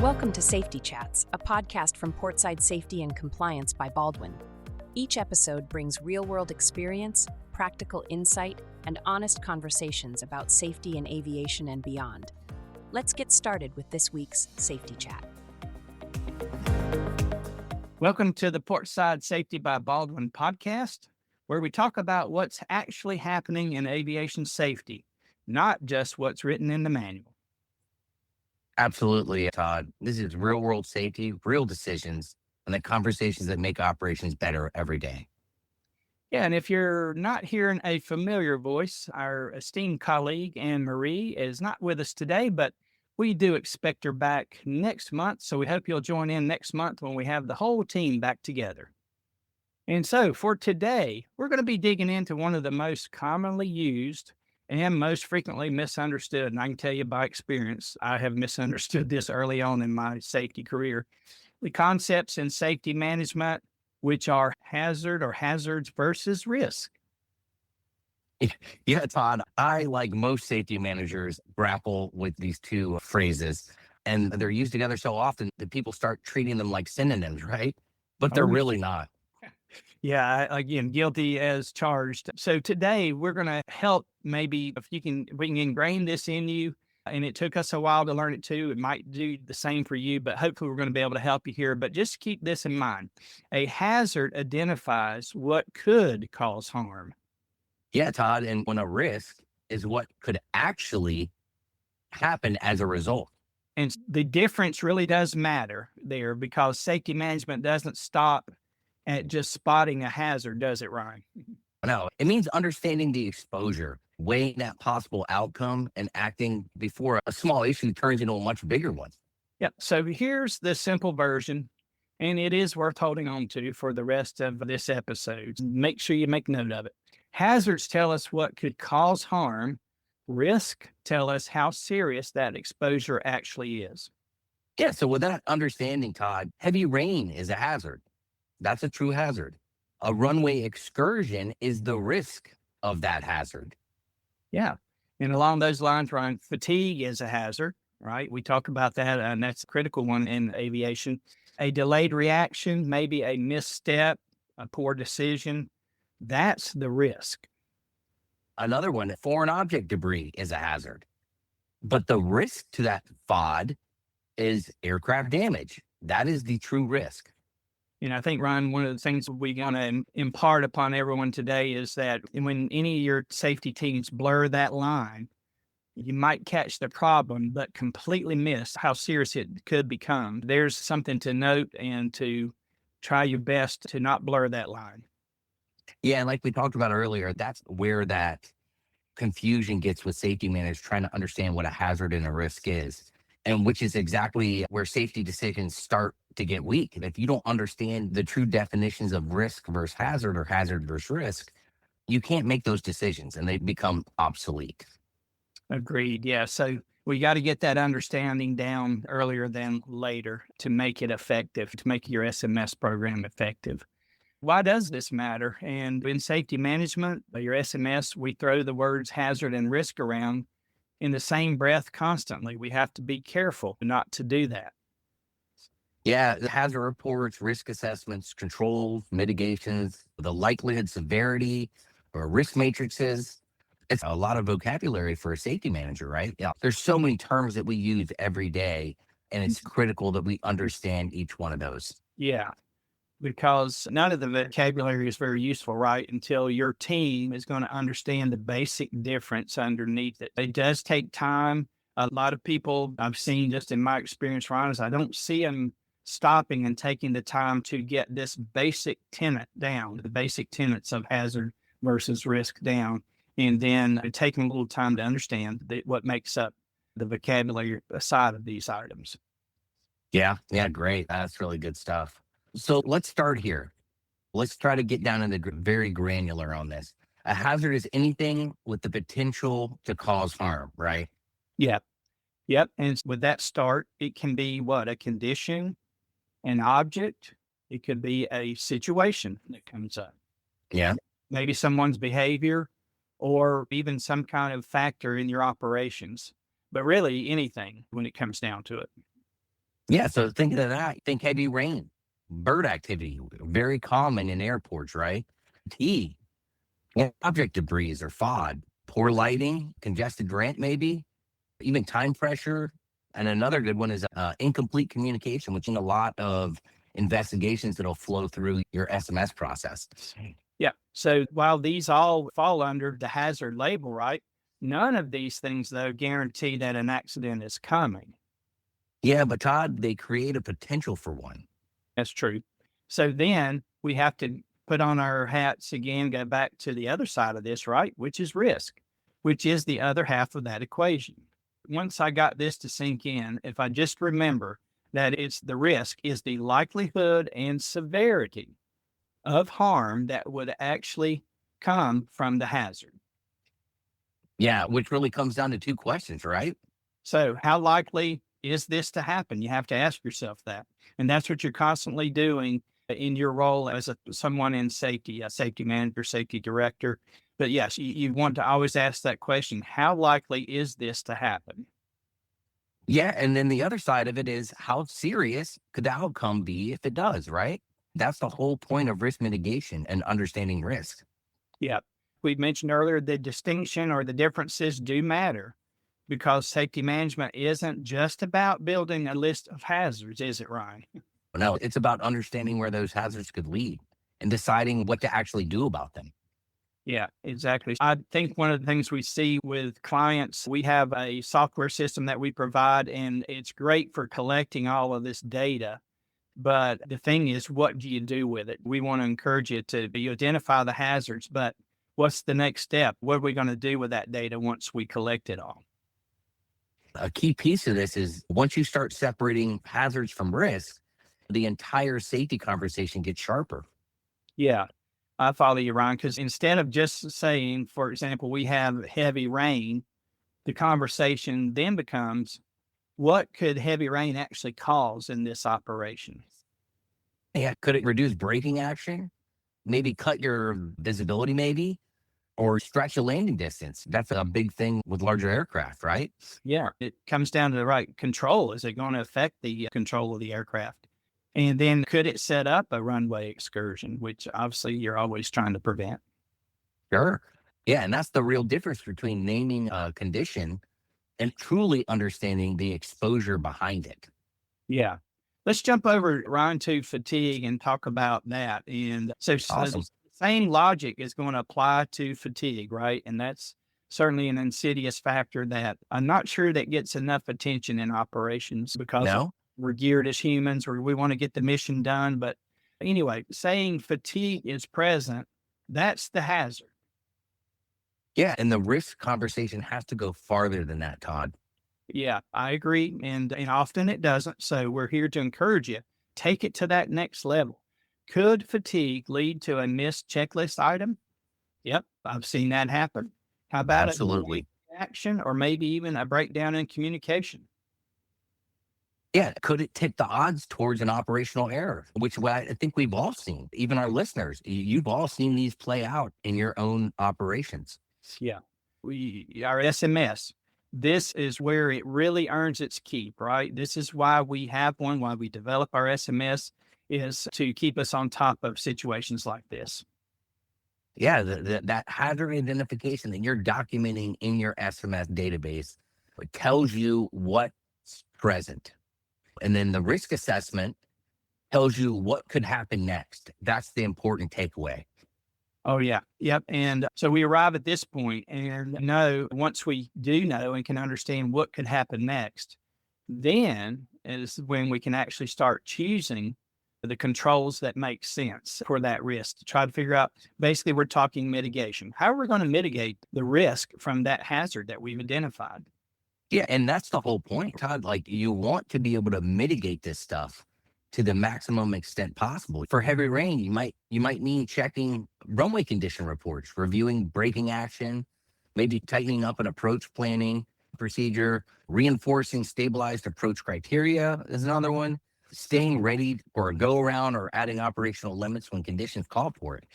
Welcome to Safety Chats, a podcast from Portside Safety and Compliance by Baldwin. Each episode brings real-world experience, practical insight, and honest conversations about safety in aviation and beyond. Let's get started with this week's Safety Chat. Welcome to the Portside Safety by Baldwin podcast, where we talk about what's actually happening in aviation safety, not just what's written in the manual. Absolutely, Todd. This is real world safety, real decisions, and the conversations that make operations better every day. Yeah, and if you're not hearing a familiar voice, our esteemed colleague, Anne-Marie, is not with us today, but we do expect her back next month. So we hope you'll join in next month when we have the whole team back together. And so for today, we're going to be digging into one of the most commonly used and most frequently misunderstood. And I can tell you by experience, I have misunderstood this early on in my safety career. The concepts in safety management, which are hazard or hazards versus risk. Yeah, Todd, I, like most safety managers, grapple with these two phrases, and they're used together so often that people start treating them like synonyms, right? But they're really not. Yeah, again, guilty as charged. So today we're going to help maybe we can ingrain this in you. And it took us a while to learn it too. It might do the same for you, but hopefully we're going to be able to help you here. But just keep this in mind. A hazard identifies what could cause harm. Yeah, Todd, and when a risk is what could actually happen as a result. And the difference really does matter there, because safety management doesn't stop at just spotting a hazard, does it, Ryan? No, it means understanding the exposure, weighing that possible outcome, and acting before a small issue turns into a much bigger one. Yep. So here's the simple version, and it is worth holding on to for the rest of this episode. Make sure you make note of it. Hazards tell us what could cause harm. Risk tell us how serious that exposure actually is. Yeah, so with that understanding, Todd, heavy rain is a hazard. That's a true hazard. A runway excursion is the risk of that hazard. Yeah. And along those lines, Ryan, fatigue is a hazard, right? We talk about that, and that's a critical one in aviation. A delayed reaction, maybe a misstep, a poor decision, that's the risk. Another one, foreign object debris is a hazard. But the risk to that FOD is aircraft damage. That is the true risk. I think, Ryan, one of the things we want to impart upon everyone today is that when any of your safety teams blur that line, you might catch the problem, but completely miss how serious it could become. There's something to note and to try your best to not blur that line. Yeah, and like we talked about earlier, that's where that confusion gets with safety managers trying to understand what a hazard and a risk is. And which is exactly where safety decisions start to get weak. If you don't understand the true definitions of risk versus hazard or hazard versus risk, you can't make those decisions and they become obsolete. Agreed. Yeah. So we got to get that understanding down earlier than later to make it effective, to make your SMS program effective. Why does this matter? And in safety management, your SMS, we throw the words hazard and risk around in the same breath constantly. We have to be careful not to do that. Yeah, the hazard reports, risk assessments, controls, mitigations, the likelihood, severity, or risk matrices. It's a lot of vocabulary for a safety manager, right? Yeah, there's so many terms that we use every day, and it's critical that we understand each one of those. Yeah, because none of the vocabulary is very useful, right? Until your team is going to understand the basic difference underneath it. It does take time. A lot of people I've seen just in my experience, Ron, is I don't see them stopping and taking the time to get this basic tenet down, the basic tenets of hazard versus risk down, and then taking a little time to understand what makes up the vocabulary side of these items. Yeah, great. That's really good stuff. So let's start here. Let's try to get down into very granular on this. A hazard is anything with the potential to cause harm, right? Yep. And with that start, it can be what? A condition, an object. It could be a situation that comes up. Yeah. Maybe someone's behavior or even some kind of factor in your operations, but really anything when it comes down to it. Yeah. So think of that. Think heavy rain, bird activity, very common in airports, right? Fatigue, object debris or fog, poor lighting, congested grant, maybe even time pressure. And another good one is incomplete communication, which in a lot of investigations that'll flow through your SMS process. Yeah. So while these all fall under the hazard label, right? None of these things, though, guarantee that an accident is coming. Yeah, but Todd, they create a potential for one. That's true. So then we have to put on our hats again, go back to the other side of this, right? Which is risk, which is the other half of that equation. Once I got this to sink in, if I just remember that it's the risk is the likelihood and severity of harm that would actually come from the hazard. Yeah, which really comes down to two questions, right? So, how likely is this to happen? You have to ask yourself that. And that's what you're constantly doing in your role as someone in safety, a safety manager, safety director. But yes, you want to always ask that question: how likely is this to happen? Yeah. And then the other side of it is how serious could the outcome be if it does, right? That's the whole point of risk mitigation and understanding risk. Yeah. We mentioned earlier the distinction or the differences do matter because safety management isn't just about building a list of hazards, is it, Ryan? No, it's about understanding where those hazards could lead and deciding what to actually do about them. Yeah, exactly. I think one of the things we see with clients, we have a software system that we provide, and it's great for collecting all of this data. But the thing is, what do you do with it? We want to encourage you to you identify the hazards, but what's the next step? What are we going to do with that data once we collect it all? A key piece of this is once you start separating hazards from risk, the entire safety conversation gets sharper. Yeah, I follow you, Ryan, because instead of just saying, for example, we have heavy rain, the conversation then becomes, what could heavy rain actually cause in this operation? Yeah, could it reduce braking action? Maybe cut your visibility, maybe, or stretch the landing distance. That's a big thing with larger aircraft, right? Yeah, it comes down to the right control. Is it going to affect the control of the aircraft? And then could it set up a runway excursion, which obviously you're always trying to prevent? Sure. Yeah, and that's the real difference between naming a condition and truly understanding the exposure behind it. Yeah. Let's jump over, Ryan, to fatigue and talk about that. And so Awesome. the same logic is going to apply to fatigue, right? And that's certainly an insidious factor that I'm not sure that gets enough attention in operations because No? we're geared as humans or we want to get the mission done. But anyway, saying fatigue is present, that's the hazard. Yeah, and the risk conversation has to go farther than that, Todd. Yeah, I agree. And often it doesn't. So we're here to encourage you. Take it to that next level. Could fatigue lead to a missed checklist item? Yep, I've seen that happen. How about a delayed Absolutely. action or maybe even a breakdown in communication? Yeah, could it tip the odds towards an operational error, which I think we've all seen, even our listeners. You've all seen these play out in your own operations. Yeah. Our SMS. This is where it really earns its keep, right? This is why we have one, why we develop our SMS is to keep us on top of situations like this. Yeah, that hazard identification that you're documenting in your SMS database tells you what's present. And then the risk assessment tells you what could happen next. That's the important takeaway. Oh, yeah. Yep. And so we arrive at this point and know once we do know and can understand what could happen next, then is when we can actually start choosing the controls that make sense for that risk to try to figure out. Basically, we're talking mitigation. How are we going to mitigate the risk from that hazard that we've identified? Yeah, and that's the whole point, Todd. Like you want to be able to mitigate this stuff to the maximum extent possible. For heavy rain, you might mean checking runway condition reports, reviewing braking action, maybe tightening up an approach planning procedure, reinforcing stabilized approach criteria is another one, staying ready for a go around or adding operational limits when conditions call for it.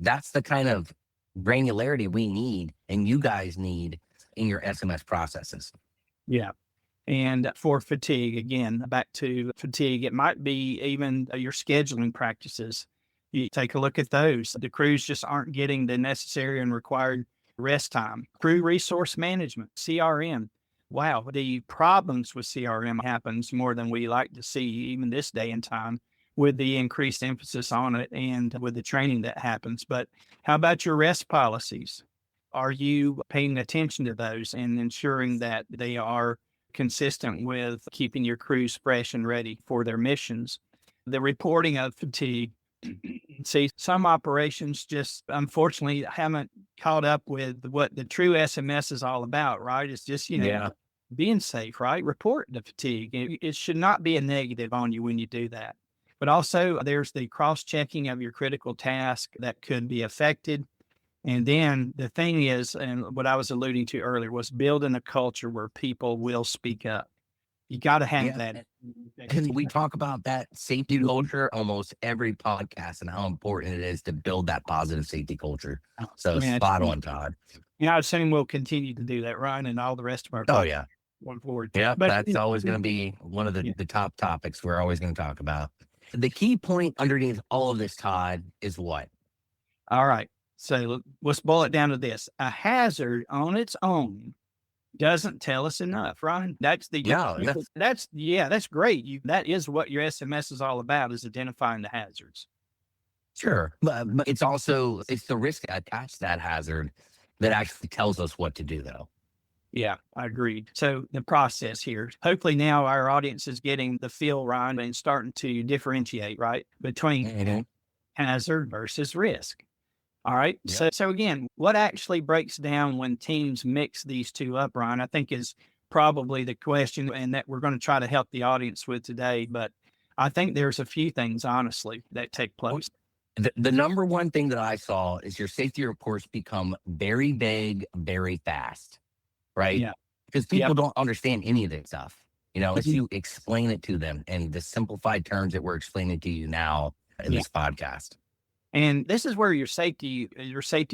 That's the kind of granularity we need and you guys need in your SMS processes. Yeah. And for fatigue, again, back to fatigue, it might be even your scheduling practices. You take a look at those. The crews just aren't getting the necessary and required rest time. Crew resource management, CRM. Wow, the problems with CRM happens more than we like to see, even this day and time, with the increased emphasis on it and with the training that happens. But how about your rest policies? Are you paying attention to those and ensuring that they are consistent with keeping your crews fresh and ready for their missions? The reporting of fatigue. See, some operations just unfortunately haven't caught up with what the true SMS is all about, right? It's just, Yeah. being safe, right? Report the fatigue. It should not be a negative on you when you do that. But also, there's the cross checking of your critical task that could be affected. And then the thing is, and what I was alluding to earlier, was building a culture where people will speak up. You got to have Yeah. that. And we talk about that safety culture almost every podcast and how important it is to build that positive safety culture. So Man, spot on, Todd. I assume we'll continue to do that, Ryan, and all the rest of our Oh, podcasts yeah. going forward. Yeah. But That's always going to be one of yeah. the top topics we're always going to talk about. The key point underneath all of this, Todd, is what? All right. So let's boil it down to this. A hazard on its own doesn't tell us enough, Ryan. That's that's great. That is what your SMS is all about, is identifying the hazards. Sure. But it's the risk attached to that hazard that actually tells us what to do, though. Yeah, I agree. So the process here, hopefully now our audience is getting the feel, Ryan, and starting to differentiate, right, between hazard versus risk. All right. Yeah. So again, what actually breaks down when teams mix these two up, Ryan, I think is probably the question, and that we're going to try to help the audience with today. But I think there's a few things, honestly, that take place. The number one thing that I saw is your safety reports become very vague, very fast, right? Yeah. Because people don't understand any of this stuff. Unless you explain it to them in the simplified terms that we're explaining to you now in this podcast. And this is where your safety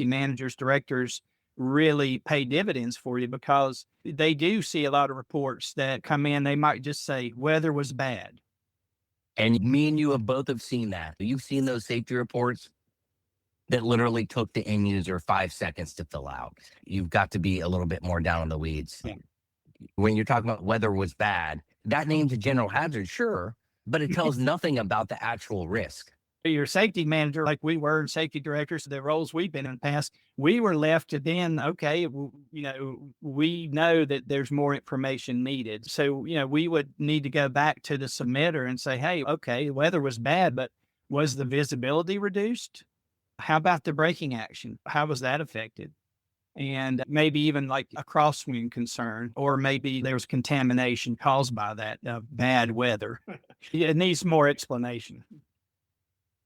managers, directors really pay dividends for you, because they do see a lot of reports that come in. They might just say weather was bad. And me and you have seen that. You've seen those safety reports that literally took the end user 5 seconds to fill out. You've got to be a little bit more down in the weeds. Yeah. When you're talking about weather was bad, that name's a general hazard, sure, but it tells nothing about the actual risk. Your safety manager, like we were, safety directors, the roles we've been in the past, we were left to then, okay, we know that there's more information needed. So, we would need to go back to the submitter and say, hey, okay, the weather was bad, but was the visibility reduced? How about the braking action? How was that affected? And maybe even like a crosswind concern, or maybe there was contamination caused by that bad weather. It needs more explanation.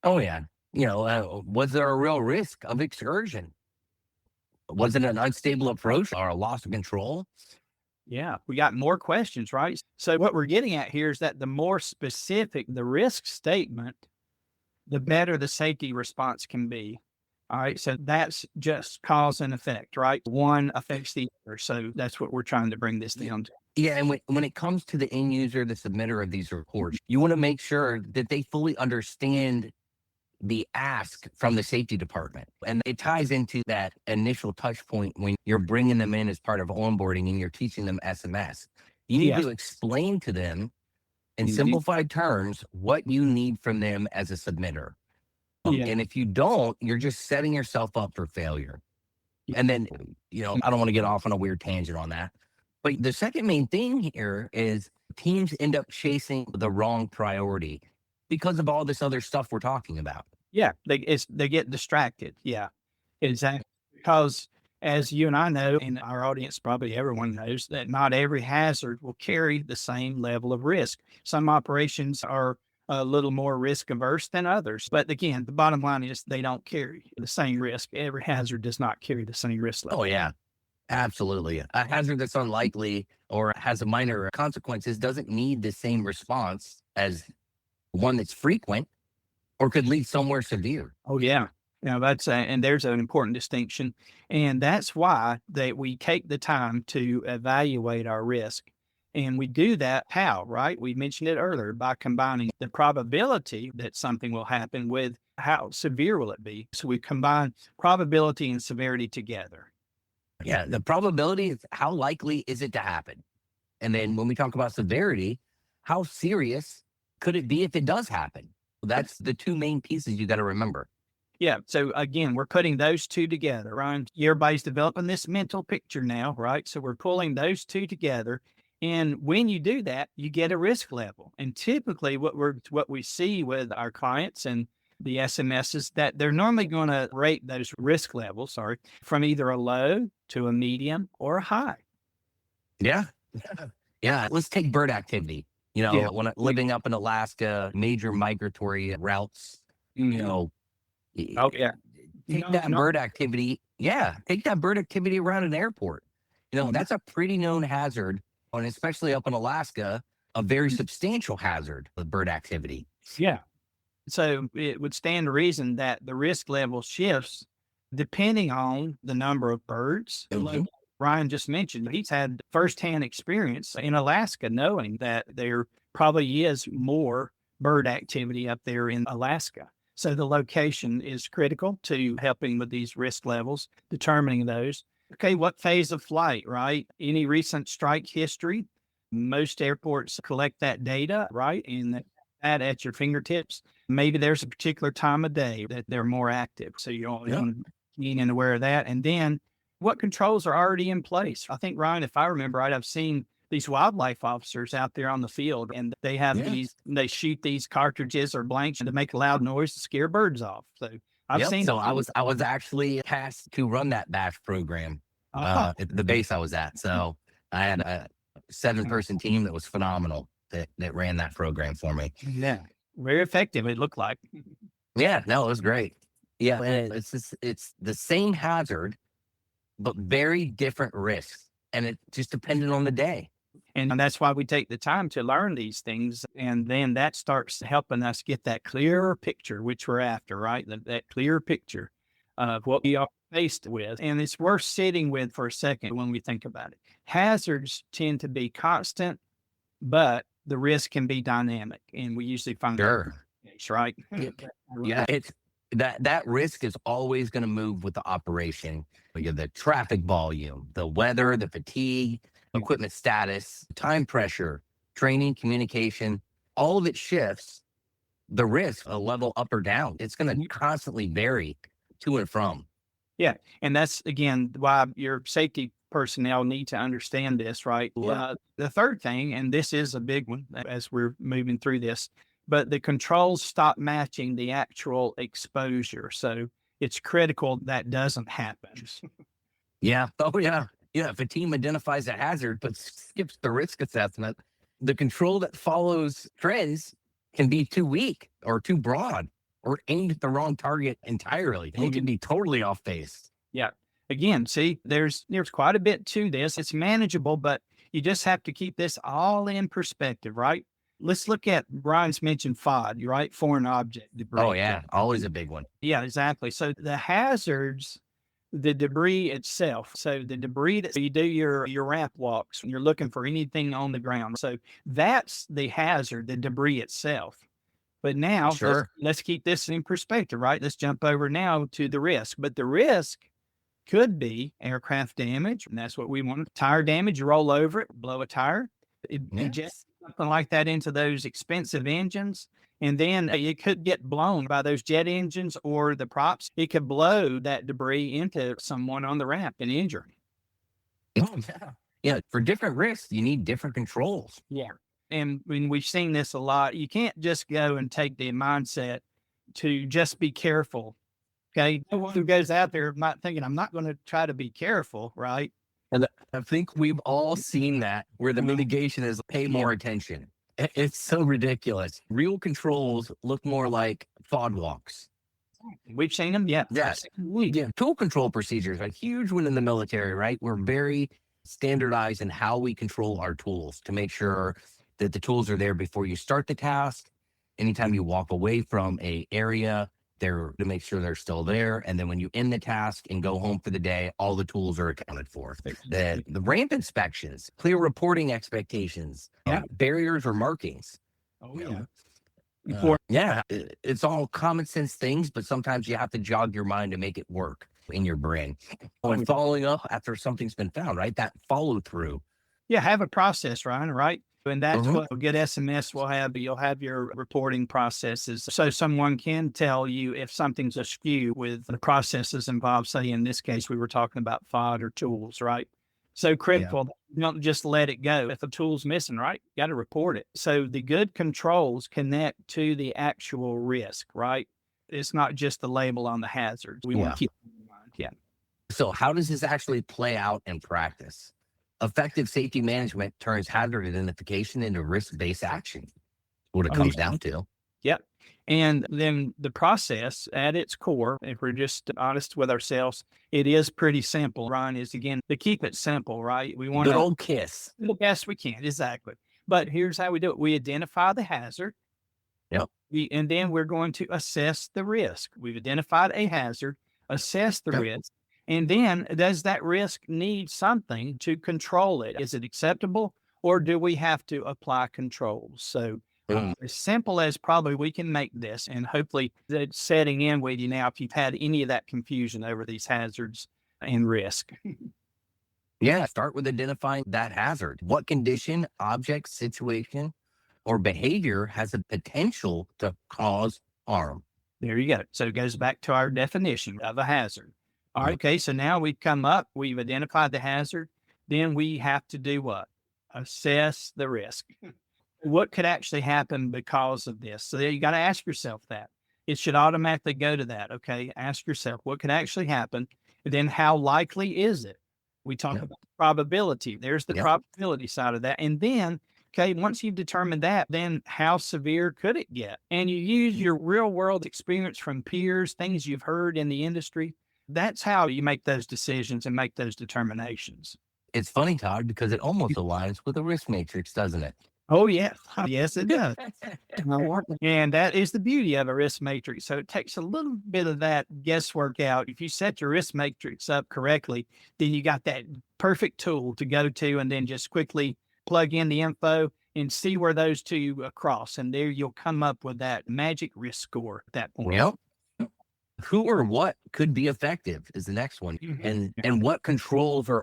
Oh, yeah. Was there a real risk of excursion? Was it an unstable approach or a loss of control? Yeah, we got more questions, right? So what we're getting at here is that the more specific the risk statement, the better the safety response can be. All right. So that's just cause and effect, right? One affects the other. So that's what we're trying to bring this down to. Yeah. And when it comes to the end user, the submitter of these reports, you want to make sure that they fully understand the ask from the safety department. And it ties into that initial touch point when you're bringing them in as part of onboarding and you're teaching them SMS. You need to explain to them in simplified terms what you need from them as a submitter. And if you don't, you're just setting yourself up for failure. And then, I don't want to get off on a weird tangent on that. But the second main thing here is teams end up chasing the wrong priority because of all this other stuff we're talking about. Yeah, they get distracted. Yeah, exactly. Because as you and I know, and our audience, probably everyone knows, that not every hazard will carry the same level of risk. Some operations are a little more risk averse than others. But again, the bottom line is they don't carry the same risk. Every hazard does not carry the same risk level. Oh, yeah, absolutely. A hazard that's unlikely or has a minor consequences doesn't need the same response as one that's frequent or could lead somewhere severe. Oh, yeah. That's and there's an important distinction. And that's why we take the time to evaluate our risk. And we do that how, right? We mentioned it earlier by combining the probability that something will happen with how severe will it be. So we combine probability and severity together. Yeah. The probability is how likely is it to happen? And then when we talk about severity, how serious could it be if it does happen? That's the two main pieces you got to remember. Yeah. So again, we're putting those two together, right? Everybody's developing this mental picture now, right? So we're pulling those two together. And when you do that, you get a risk level. And typically what we see with our clients and the SMS is that they're normally going to rate those risk levels, from either a low to a medium or a high. Yeah. Yeah. Let's take bird activity. Yeah. When living up in Alaska, major migratory routes, Oh, yeah. take that bird activity. Yeah. Take that bird activity around an airport. That's a pretty known hazard. And especially up in Alaska, a very substantial hazard with bird activity. Yeah. So it would stand to reason that the risk level shifts depending on the number of birds. Like Ryan just mentioned, he's had firsthand experience in Alaska knowing that there probably is more bird activity up there in Alaska. So the location is critical to helping with these risk levels, determining those. Okay, what phase of flight, right? Any recent strike history? Most airports collect that data, right? And that at your fingertips. Maybe there's a particular time of day that they're more active. So you always want to be aware of that. And then what controls are already in place? I think, Ryan, if I remember right, I've seen these wildlife officers out there on the field and they have they shoot these cartridges or blanks to make a loud noise to scare birds off. So I've seen. So I was actually tasked to run that bash program at the base I was at. So I had a 7-person team that was phenomenal that ran that program for me. Yeah, very effective. It looked like. Yeah, no, it was great. Yeah, and it's the same hazard, but very different risks, and it just depended on the day. And that's why we take the time to learn these things. And then that starts helping us get that clearer picture, which we're after, right? That clear picture of what we are faced with. And it's worth sitting with for a second when we think about it. Hazards tend to be constant, but the risk can be dynamic. And we usually find that case, right? Yeah, it's that risk is always going to move with the operation. You have the traffic volume, the weather, the fatigue, equipment status, time pressure, training, communication, all of it shifts the risk a level up or down. It's going to constantly vary to and from. Yeah. And that's, again, why your safety personnel need to understand this, right? The third thing, and this is a big one as we're moving through this, but the controls stop matching the actual exposure. So it's critical that doesn't happen. Yeah. Oh, yeah. Yeah, if a team identifies a hazard but skips the risk assessment, the control that follows trends can be too weak or too broad or aimed at the wrong target entirely. It can be totally off base. Yeah. Again, see, there's quite a bit to this. It's manageable, but you just have to keep this all in perspective, right? Let's look at Brian's mentioned FOD, right? Foreign object debris. Oh, yeah. Always a big one. Yeah, exactly. So the hazards, the debris itself. So the debris that you do your ramp walks when you're looking for anything on the ground. So that's the hazard, the debris itself. But now let's keep this in perspective, right? Let's jump over now to the risk. But the risk could be aircraft damage, and that's what we want. Tire damage, you roll over it, blow a tire, inject something like that into those expensive engines. And then it could get blown by those jet engines or the props. It could blow that debris into someone on the ramp and injure. Oh, yeah. Yeah. For different risks, you need different controls. Yeah. And when we've seen this a lot, you can't just go and take the mindset to just be careful. Okay. No one who goes out there not thinking, I'm not going to try to be careful, right? And I think we've all seen that where the mitigation is pay more attention. It's so ridiculous. Real controls look more like FOD walks. We've seen them. Yeah. Yeah. Tool control procedures are a huge one in the military, right? We're very standardized in how we control our tools to make sure that the tools are there before you start the task. Anytime you walk away from a area, They're to make sure they're still there. And then when you end the task and go home for the day, all the tools are accounted for. The ramp inspections, clear reporting expectations, Yeah. barriers or markings. Oh, yeah. It's all common sense things, but sometimes you have to jog your mind to make it work in your brain. And following up after something's been found, right? That follow through. Yeah, have a process, Ryan, right? And that's Mhm. what a good SMS will have. But you'll have your reporting processes. So someone can tell you if something's askew with the processes involved. Say, in this case, we were talking about FOD or tools, right? So critical. You don't just let it go. If a tool's missing, right? You got to report it. So the good controls connect to the actual risk, right? It's not just the label on the hazards. We want to keep it in mind. Yeah. So how does this actually play out in practice? Effective safety management turns hazard identification into risk-based action. What it comes down to. Yep. And then the process at its core, if we're just honest with ourselves, it is pretty simple. Ryan, is again to keep it simple, right? We want Good to old KISS. the best we can. Exactly. But here's how we do it. We identify the hazard. Yep. And then we're going to assess the risk. We've identified a hazard, assess the risk. And then does that risk need something to control it? Is it acceptable, or do we have to apply controls? So as simple as probably we can make this, and hopefully that's setting in with you now if you've had any of that confusion over these hazards and risk. Yeah, start with identifying that hazard. What condition, object, situation, or behavior has a potential to cause harm? There you go. So it goes back to our definition of a hazard. All right. Okay. So now we've identified the hazard. Then we have to do what? Assess the risk. What could actually happen because of this? So you got to ask yourself that. It should automatically go to that. Okay. Ask yourself what could actually happen. And then how likely is it? We talk about probability. There's the probability side of that. And then, okay, once you've determined that, then how severe could it get? And you use your real world experience from peers, things you've heard in the industry. That's how you make those decisions and make those determinations. It's funny, Todd, because it almost aligns with a risk matrix, doesn't it? Oh, yes. Yes, it does. And that is the beauty of a risk matrix. So it takes a little bit of that guesswork out. If you set your risk matrix up correctly, then you got that perfect tool to go to and then just quickly plug in the info and see where those two cross. And there you'll come up with that magic risk score at that point. Yep. Who or what could be effective is the next one. And what controls do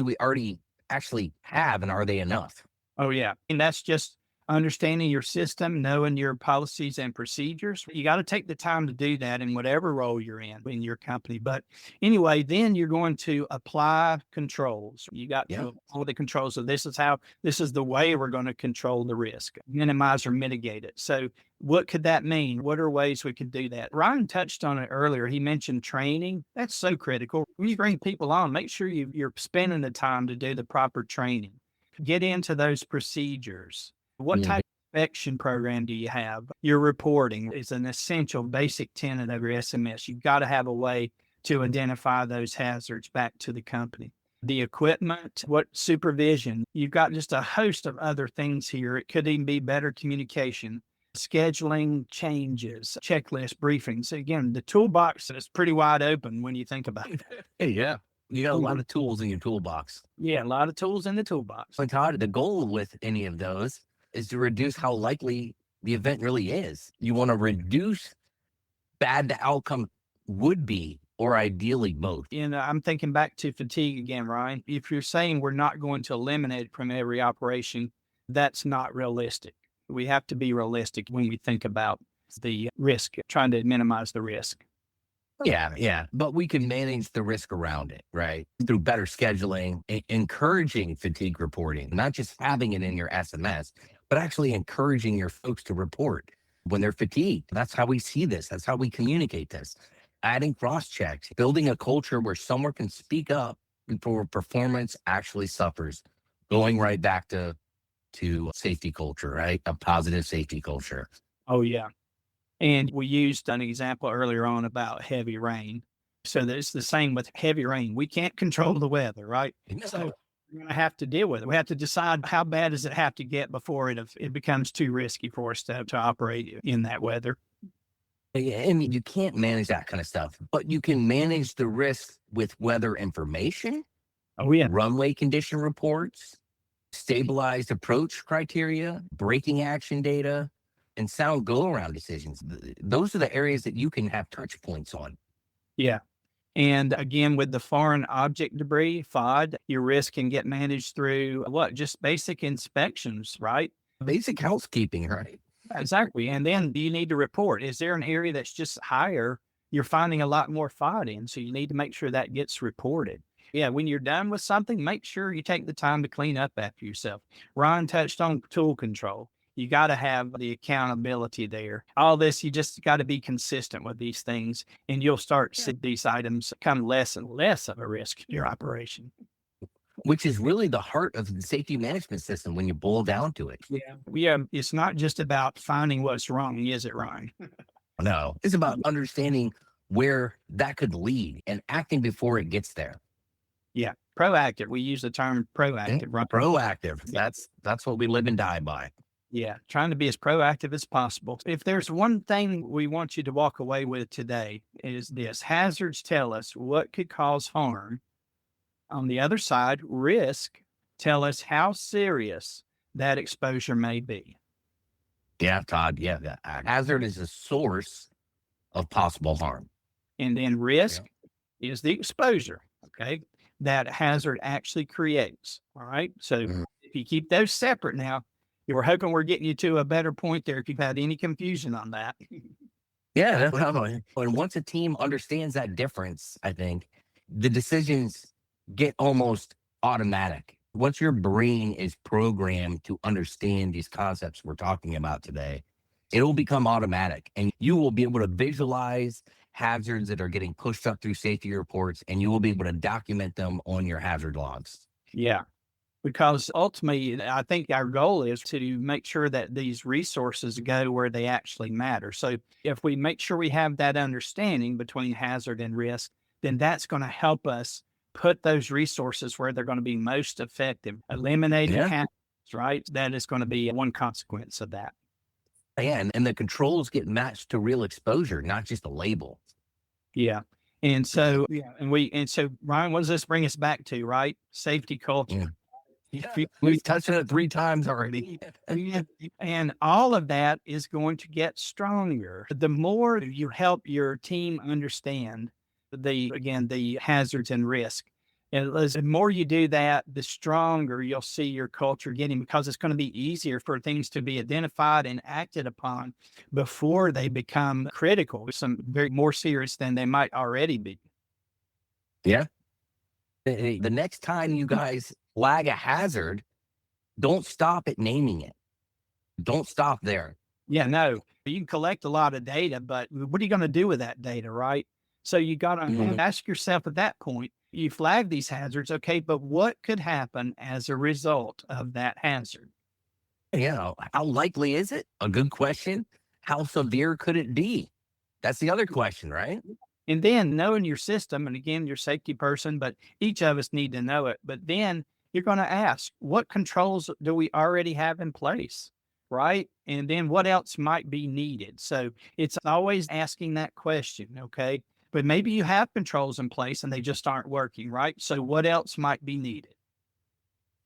we already actually have, and are they enough? Oh, yeah. And that's just understanding your system, knowing your policies and procedures. You got to take the time to do that in whatever role you're in your company. But anyway, then you're going to apply controls. You got to apply the controls. So this is the way we're going to control the risk, minimize or mitigate it. So what could that mean? What are ways we could do that? Ryan touched on it earlier. He mentioned training. That's so critical. When you bring people on, make sure you're spending the time to do the proper training. Get into those procedures. What type of inspection program do you have? Your reporting is an essential basic tenet of your SMS. You've got to have a way to identify those hazards back to the company. The equipment, what supervision, you've got just a host of other things here. It could even be better communication, scheduling changes, checklist briefings. Again, the toolbox is pretty wide open when you think about it. Yeah. You got a lot of tools in your toolbox. Yeah, a lot of tools in the toolbox. But Todd, the goal with any of those is to reduce how likely the event really is. You want to reduce bad the outcome would be, or ideally both. And I'm thinking back to fatigue again, Ryan. If you're saying we're not going to eliminate it from every operation, that's not realistic. We have to be realistic when we think about the risk, trying to minimize the risk. Yeah. But we can manage the risk around it, right? Through better scheduling, encouraging fatigue reporting, not just having it in your SMS, but actually encouraging your folks to report when they're fatigued. That's how we see this. That's how we communicate this. Adding cross checks, building a culture where someone can speak up before performance actually suffers. Going right back to safety culture, right? A positive safety culture. Oh, yeah. And we used an example earlier on about heavy rain. So it's the same with heavy rain. We can't control the weather, right? So we're going to have to deal with it. We have to decide how bad does it have to get before it becomes too risky for us to operate in that weather. And you can't manage that kind of stuff, but you can manage the risk with weather information, Oh, yeah. runway condition reports, stabilized approach criteria, braking action data, and sound go around decisions. Those are the areas that you can have touch points on. Yeah. And again, with the foreign object debris, FOD, your risk can get managed through what? Just basic inspections, right? Basic housekeeping, right? Exactly. And then do you need to report? Is there an area that's just higher? You're finding a lot more FOD in, so you need to make sure that gets reported. Yeah, when you're done with something, make sure you take the time to clean up after yourself. Ron touched on tool control. You got to have the accountability there. All this, you just got to be consistent with these things, and you'll start to see these items become less and less of a risk in your operation. Which is really the heart of the safety management system when you boil down to it. Yeah, it's not just about finding what's wrong, is it, Ron? No, it's about understanding where that could lead and acting before it gets there. Yeah, proactive. We use the term proactive, right? Proactive. That's what we live and die by. Yeah, trying to be as proactive as possible. If there's one thing we want you to walk away with today is this: hazards tell us what could cause harm. On the other side, risk tell us how serious that exposure may be. Yeah, Todd. Yeah, a hazard is a source of possible harm. And then risk is the exposure, okay, that hazard actually creates. All right. So if you keep those separate now, we're hoping we're getting you to a better point there if you've had any confusion on that. Yeah. And once a team understands that difference, I think the decisions get almost automatic. Once your brain is programmed to understand these concepts we're talking about today, it will become automatic and you will be able to visualize hazards that are getting pushed up through safety reports and you will be able to document them on your hazard logs. Yeah. Because ultimately, I think our goal is to make sure that these resources go where they actually matter. So if we make sure we have that understanding between hazard and risk, then that's going to help us put those resources where they're going to be most effective. Eliminating hazards, right? That is going to be one consequence of that. And the controls get matched to real exposure, not just a label. Yeah. And so, Ryan, what does this bring us back to, right? Safety culture. We've touched on it 3 times already. And all of that is going to get stronger. The more you help your team understand the hazards and risk. And the more you do that, the stronger you'll see your culture getting, because it's going to be easier for things to be identified and acted upon before they become critical, some very more serious than they might already be. Yeah. The next time you guys flag a hazard, don't stop at naming it. Don't stop there. Yeah, no, you can collect a lot of data, but what are you going to do with that data, right? So you got to ask yourself at that point, you flag these hazards, okay, but what could happen as a result of that hazard? Yeah. How likely is it? A good question. How severe could it be? That's the other question, right? And then knowing your system, and again, you're a safety person, but each of us need to know it. But then you're going to ask, what controls do we already have in place? Right. And then what else might be needed? So it's always asking that question. Okay. But maybe you have controls in place and they just aren't working. Right. So what else might be needed?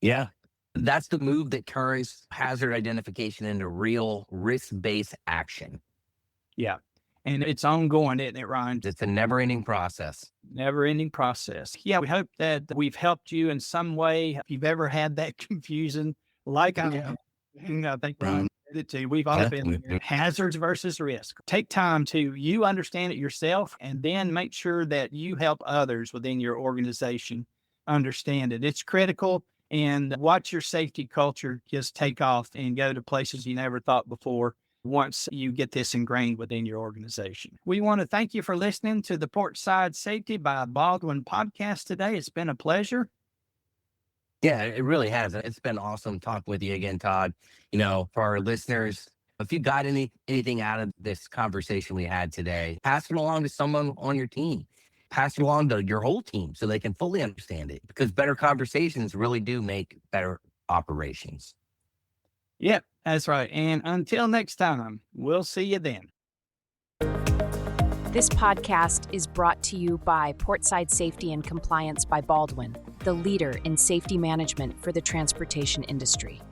Yeah. That's the move that turns hazard identification into real risk-based action. Yeah. And it's ongoing, isn't it, Ryan? It's a never-ending process. Never-ending process. Yeah, we hope that we've helped you in some way. If you've ever had that confusion, like I think Ryan said it too, we've all been there. Hazards versus risk. Take time to you understand it yourself, and then make sure that you help others within your organization understand it. It's critical. And watch your safety culture just take off and go to places you never thought before once you get this ingrained within your organization. We want to thank you for listening to the Portside Safety by Baldwin podcast today. It's been a pleasure. Yeah, it really has. It's been awesome talking with you again, Todd. For our listeners, if you got anything out of this conversation we had today, pass it along to someone on your team. Pass it along to your whole team so they can fully understand it, because better conversations really do make better operations. Yep, that's right. And until next time, we'll see you then. This podcast is brought to you by Portside Safety and Compliance by Baldwin, the leader in safety management for the transportation industry.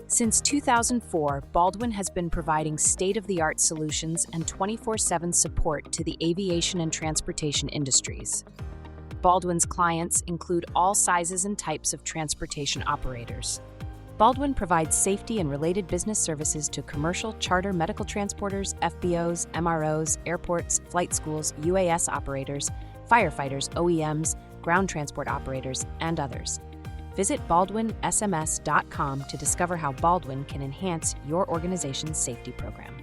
Since 2004, Baldwin has been providing state-of-the-art solutions and 24/7 support to the aviation and transportation industries. Baldwin's clients include all sizes and types of transportation operators. Baldwin provides safety and related business services to commercial, charter, medical transporters, FBOs, MROs, airports, flight schools, UAS operators, firefighters, OEMs, ground transport operators, and others. Visit baldwinsms.com to discover how Baldwin can enhance your organization's safety program.